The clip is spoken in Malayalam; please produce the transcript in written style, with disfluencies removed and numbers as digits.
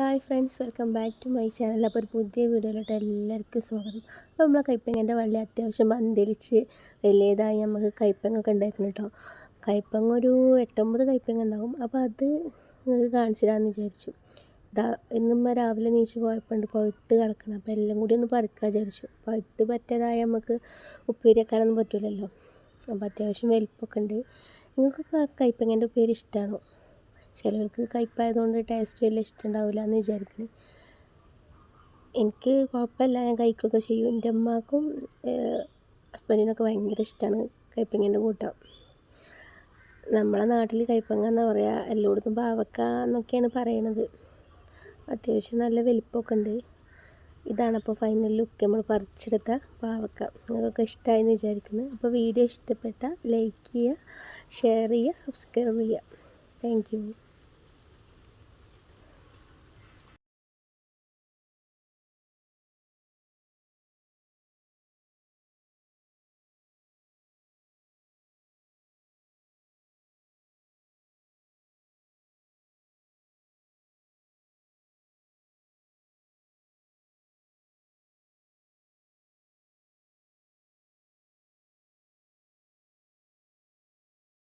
Hi friends, welcome back to my channel. അപ്പോൾ ഒരു പുതിയ വീഡിയോയിലോട്ട് എല്ലാവർക്കും സ്വാഗതം. അപ്പോൾ നമ്മളെ കൈപ്പങ്ങേൻ്റെ വള്ളി അത്യാവശ്യം പന്തലിച്ച് വലിയതായി നമുക്ക് കൈപ്പങ്ങൊക്കെ ഉണ്ടായിരുന്നു കേട്ടോ. കൈപ്പങ്ങ ഒരു 8-9 കൈപ്പങ്ങ ഉണ്ടാവും. അപ്പോൾ അത് നിങ്ങൾക്ക് കാണിച്ചു തരാമെന്ന് വിചാരിച്ചു. ഇന്നും രാവിലെ നീച്ച് പോയപ്പോൾ ഉണ്ട് പഴുത്ത് കിടക്കണം. അപ്പോൾ എല്ലാം കൂടി ഒന്ന് പറിക്കാൻ വിചാരിച്ചു. പഴുത്ത് പറ്റിയതായ നമുക്ക് ഉപ്പേരി വെക്കാനൊന്നും പറ്റില്ലല്ലോ. അപ്പോൾ അത്യാവശ്യം വലിപ്പമൊക്കെ ഉണ്ട്. നിങ്ങൾക്ക് കൈപ്പങ്ങേൻ്റെ ഉപ്പേരി ഇഷ്ടമാണോ? ചിലർക്ക് കയ്പ്പായതുകൊണ്ട് ടേസ്റ്റ് വലിയ ഇഷ്ടമുണ്ടാവില്ല എന്ന് വിചാരിക്കുന്നു. എനിക്ക് കുഴപ്പമില്ല, ഞാൻ കഴിക്കുകയൊക്കെ ചെയ്യും. എൻ്റെ അമ്മക്കും ഹസ്ബൻഡിനൊക്കെ ഭയങ്കര ഇഷ്ടമാണ് കയ്പ്പങ്ങേൻ്റെ കൂട്ടാൻ. നമ്മളെ നാട്ടിൽ കയ്പ്പങ്ങ എന്ന് പറയുക, എല്ലായിടത്തും പാവക്ക എന്നൊക്കെയാണ് പറയണത്. അത്യാവശ്യം നല്ല വലിപ്പമൊക്കെ ഉണ്ട്. ഇതാണപ്പോൾ ഫൈനൽ ലുക്ക്, നമ്മൾ പറിച്ചെടുത്ത പാവക്ക. നിങ്ങൾക്കൊക്കെ ഇഷ്ടമായെന്ന് വിചാരിക്കുന്നു. അപ്പോൾ വീഡിയോ ഇഷ്ടപ്പെട്ടാൽ ലൈക്ക് ചെയ്യുക, ഷെയർ ചെയ്യുക, സബ്സ്ക്രൈബ് ചെയ്യുക. Thank you.